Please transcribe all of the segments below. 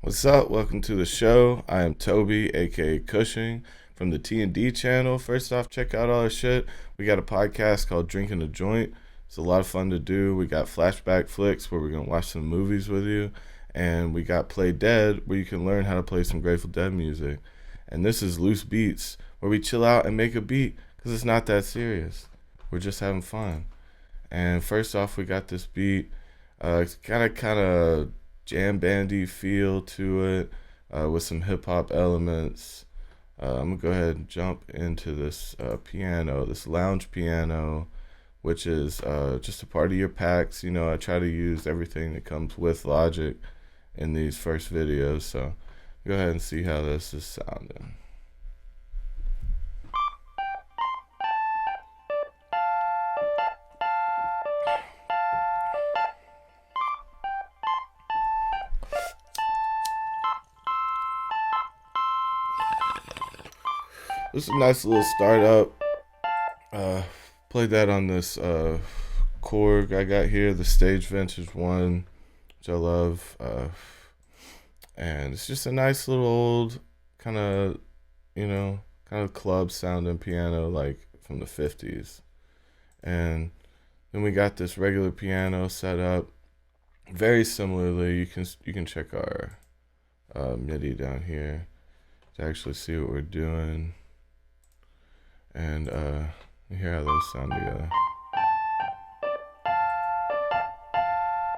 What's up? Welcome to the show. I am Toby, aka Cushing, from the T&D channel. First off, check out all our shit. We got a podcast called Drinking a Joint. It's a lot of fun to do. We got flashback flicks where we're gonna watch some movies with you, and we got Play Dead where you can learn how to play some Grateful Dead music. And this is Loose Beats where we chill out and make a beat because it's not that serious. We're just having fun. And first off, we got this beat. It's kind of jam bandy feel to it, with some hip hop elements. I'm gonna go ahead and jump into this piano, this lounge piano, which is just a part of your packs. You know, I try to use everything that comes with Logic in these first videos. So go ahead and see how this is sounding. This is a nice little startup. Played that on this Korg I got here, the Stage Vintage one, which I love. And it's just a nice little old kind of, kind of club sounding piano like from the 50s. And then we got this regular piano set up very similarly. You can check our MIDI down here to actually see what we're doing. And you hear how those sound together.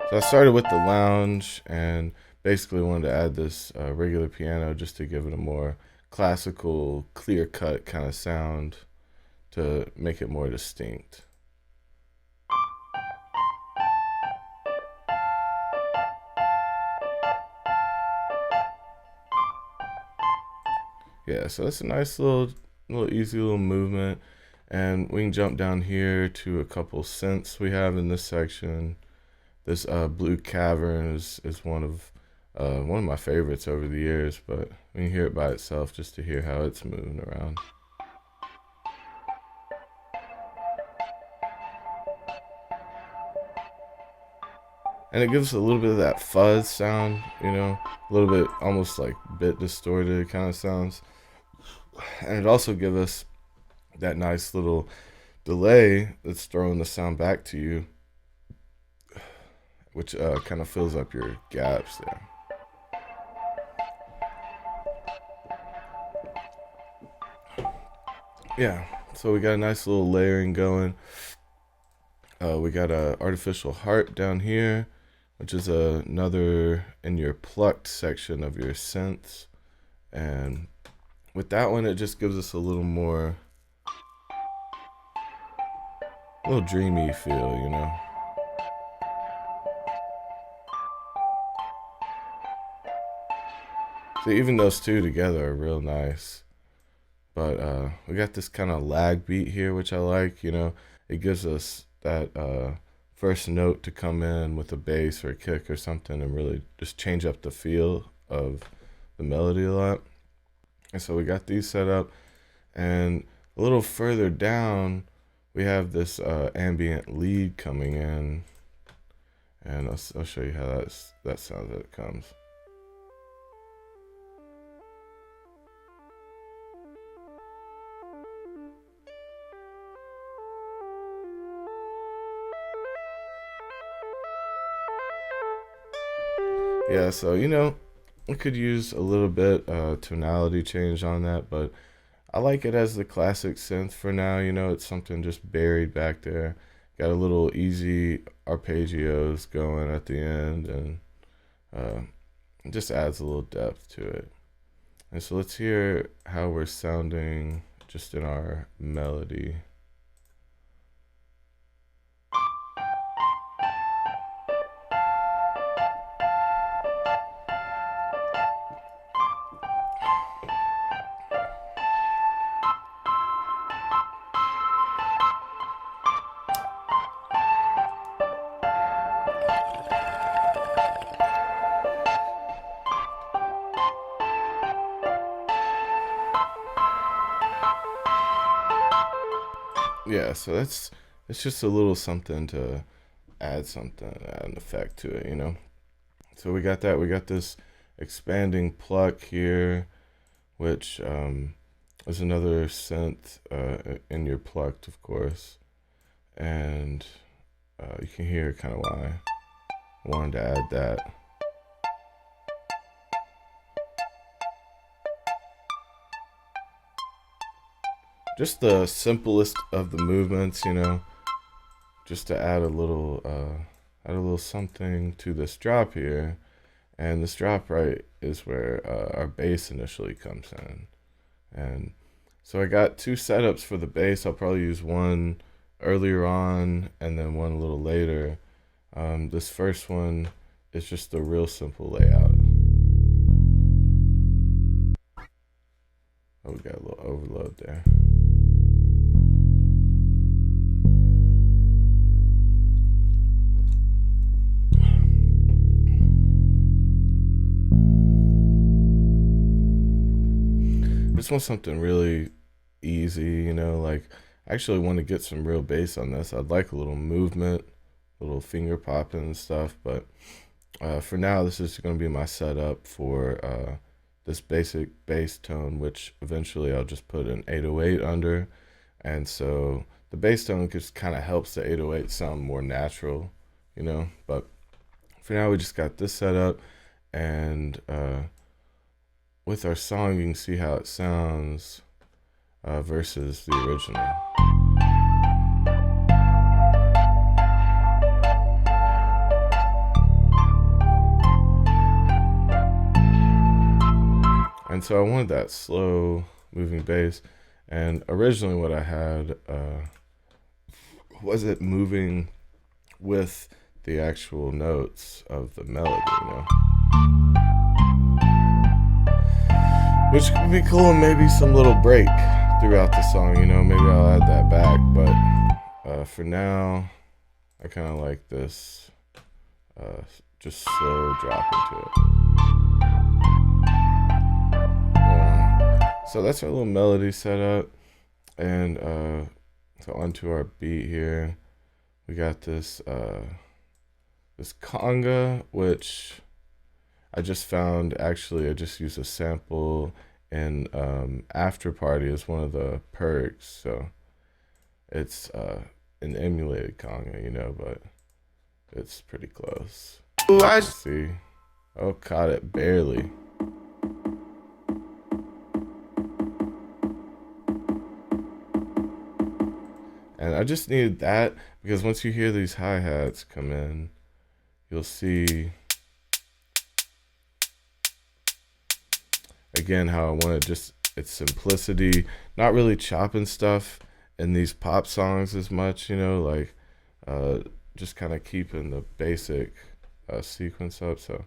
So I started with the lounge and basically wanted to add this regular piano just to give it a more classical, clear-cut kind of sound to make it more distinct. Yeah, so that's a nice little easy little movement. And we can jump down here to a couple synths we have in this section. This Blue Cavern is one of my favorites over the years, but we can hear it by itself just to hear how it's moving around. And it gives a little bit of that fuzz sound, a little bit almost like bit distorted kind of sounds. And it also gives us that nice little delay that's throwing the sound back to you, which kind of fills up your gaps there. Yeah, so we got a nice little layering going. We got a artificial heart down here, which is another in your plucked section of your synths. And with that one, it just gives us a little more, a little dreamy feel, So even those two together are real nice. But we got this kind of lag beat here, which I like, It gives us that first note to come in with a bass or a kick or something and really just change up the feel of the melody a lot. And so we got these set up, and a little further down, we have this ambient lead coming in, and I'll show you how that sounds as it comes. Yeah, so we could use a little bit tonality change on that, but I like it as the classic synth for now. It's something just buried back there. Got a little easy arpeggios going at the end, and it just adds a little depth to it. And so let's hear how we're sounding just in our melody. Yeah, so it's just a little something to add an effect to it. So we got that. We got this expanding pluck here, which is another synth in your plucked, of course. And you can hear kind of why I wanted to add that. Just the simplest of the movements, just to add a little something to this drop here. And this drop right is where our bass initially comes in. And so I got two setups for the bass. I'll probably use one earlier on and then one a little later. This first one is just a real simple layout. Oh, we got a little overload there. Just want something really easy, like I actually want to get some real bass on this. I'd like a little movement, a little finger popping and stuff, but for now this is going to be my setup for this basic bass tone, which eventually I'll just put an 808 under. And so the bass tone just kind of helps the 808 sound more natural, but for now we just got this set up, and with our song, you can see how it sounds versus the original. And so I wanted that slow moving bass. And originally what I had was it moving with the actual notes of the melody, Which could be cool, and maybe some little break throughout the song, maybe I'll add that back, but for now, I kind of like this just slow drop into it. So that's our little melody setup, and so onto our beat here, we got this this conga, which I just found, actually I just used a sample in After Party as one of the perks, so it's an emulated conga, but it's pretty close. Let's see. Oh, caught it barely. And I just needed that because once you hear these hi-hats come in, you'll see again how I wanted just its simplicity, not really chopping stuff in these pop songs as much, like just kind of keeping the basic sequence up. So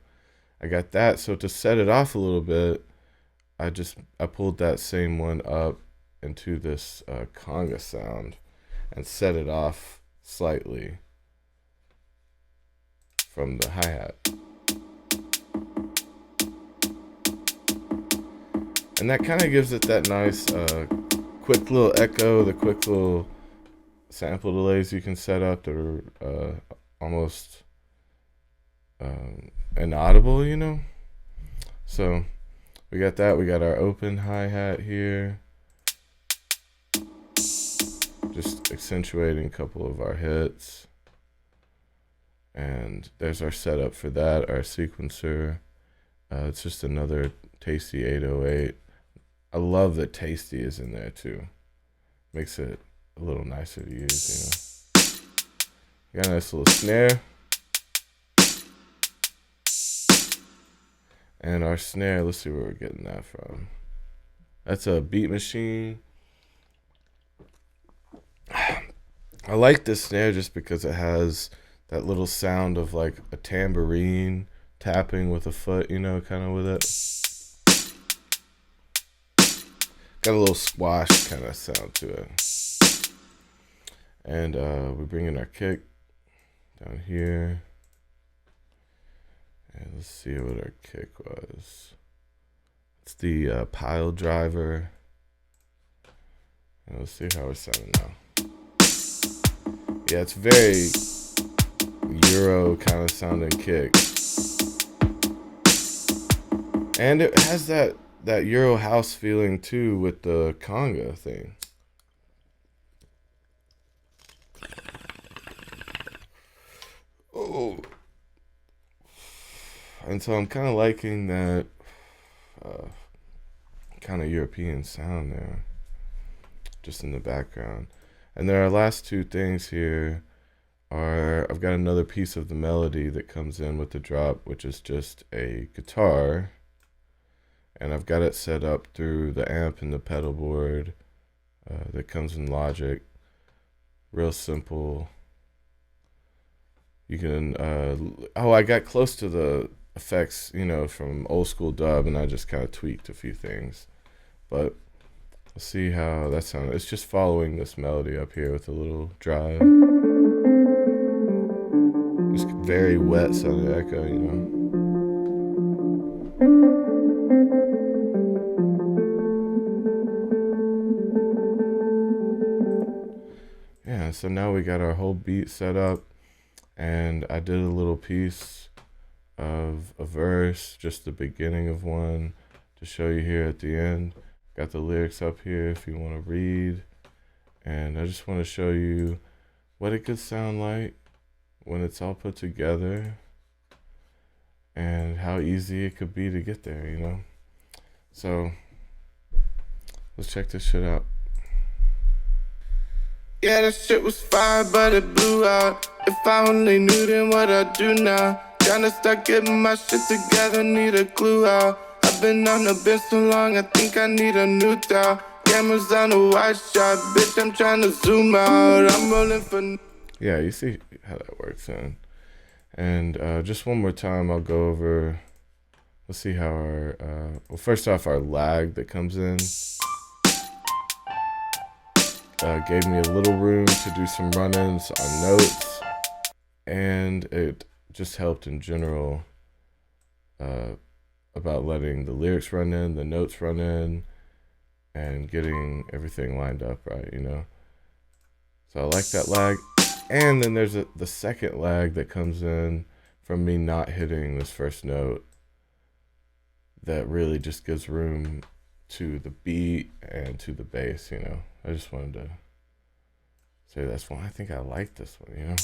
I got that. So to set it off a little bit, I pulled that same one up into this conga sound and set it off slightly from the hi-hat. And that kind of gives it that nice quick little echo, the quick little sample delays you can set up that are almost inaudible, So we got that. We got our open hi-hat here, just accentuating a couple of our hits. And there's our setup for that, our sequencer. It's just another tasty 808. I love that tasty is in there too. Makes it a little nicer to use, Got a nice little snare. And our snare, let's see where we're getting that from. That's a Beat Machine. I like this snare just because it has that little sound of like a tambourine tapping with a foot, kind of with it. Got a little squash kind of sound to it. And we bring in our kick down here. And let's see what our kick was. It's the pile driver. And let's see how we're sounding now. Yeah, it's very Euro kind of sounding kick. And it has that Euro house feeling too with the conga thing. Oh, and so I'm kind of liking that uh, kind of European sound there, just in the background. And there are last two things here are I've got another piece of the melody that comes in with the drop, which is just a guitar, and I've got it set up through the amp and the pedal board that comes in Logic. Real simple. You can I got close to the effects, from old school dub, and I just kind of tweaked a few things. But let's see how that sounds. It's just following this melody up here with a little drive. It's very wet sounding echo. Yeah, so now we got our whole beat set up, and I did a little piece of a verse, just the beginning of one, to show you here at the end. Got the lyrics up here if you want to read, and I just want to show you what it could sound like when it's all put together and how easy it could be to get there. So let's check this shit out. Yeah, that shit was fire, but it blew out. If I only knew then what I do now. Kinda stuck getting my shit together, need a clue out. I've been on the bench so long, I think I need a new dial. Cameras on a wide shot, bitch, I'm trying to zoom out. I'm rolling for... Yeah, you see how that works in. And just one more time, I'll go over, let's see how our, first off, our lag that comes in. Gave me a little room to do some run-ins on notes, and it just helped in general about letting the lyrics run in, the notes run in, and getting everything lined up right, So I like that lag. And then there's the second lag that comes in from me not hitting this first note that really just gives room to the beat and to the bass, I just wanted to say that's one. I think I like this one,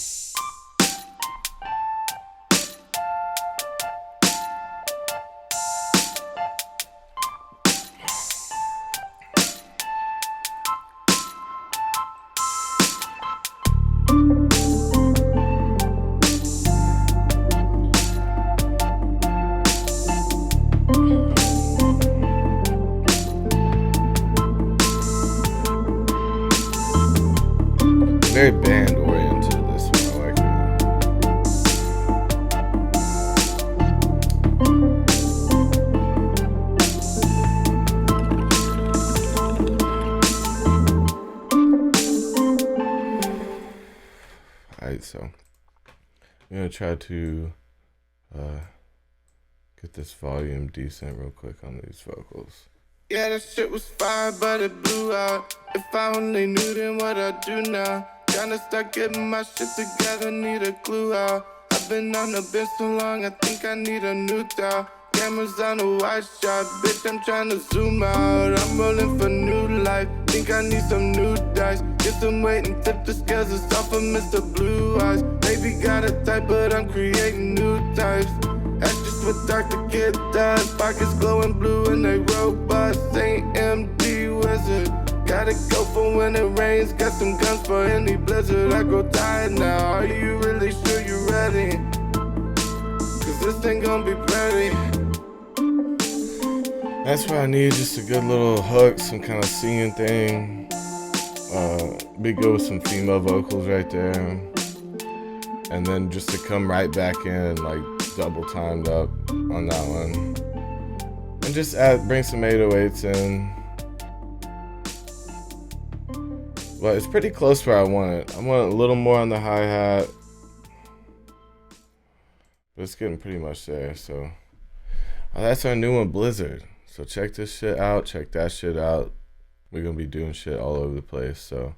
Very band oriented, this one. I like it. Alright, so I'm gonna try to get this volume decent real quick on these vocals. Yeah, that shit was fire, but it blew out. If I only knew then what I do now. Kinda stuck getting my shit together, need a clue out. I've been on the bench so long, I think I need a new dial. Cameras on a wide shot, bitch, I'm trying to zoom out. I'm rolling for new life, think I need some new dice. Get some weight and tip the scales, it's off of Mr. Blue Eyes. Maybe got a type, but I'm creating new types. That's just what DistroKid does. Pockets glowing blue and they robust. Ain't MD wizard. Gotta go for when it rains. Got some guns for any blizzard. I grow tired now. Are you really sure you're ready? Cause this ain't gonna be pretty. That's what I need, just a good little hook, some kind of singing thing. Be good with some female vocals right there. And then just to come right back in, like double timed up on that one. And just bring some 808s in. But it's pretty close where I want it. I want a little more on the hi-hat. But it's getting pretty much there, so. That's our new one, Blizzard. So check this shit out, check that shit out. We're gonna be doing shit all over the place, so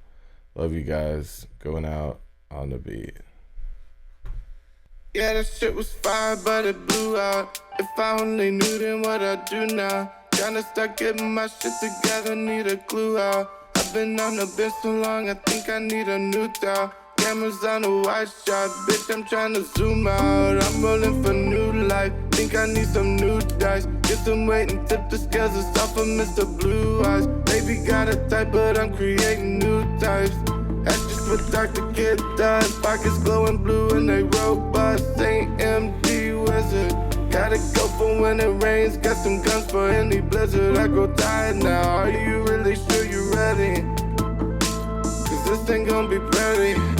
love you guys. Going out on the beat. Yeah, that shit was fire, but it blew out. If I only knew then what I do now. Tryna start getting my shit together, need a clue out. I've been on the bench so long, I think I need a new style. Cameras on a wide shot, bitch, I'm tryna zoom out. I'm rolling for new life, think I need some new dice. Get some weight and tip the scales, it's off of Mr. Blue Eyes. Baby got a type, but I'm creating new types. That's just what Dr. Kid does. Pockets glowing blue and they robust. Ain't MD wizard. Gotta go for when it rains. Got some guns for any blizzard. I grow tired now. Are you really sure you're ready? Cause this ain't gonna be pretty.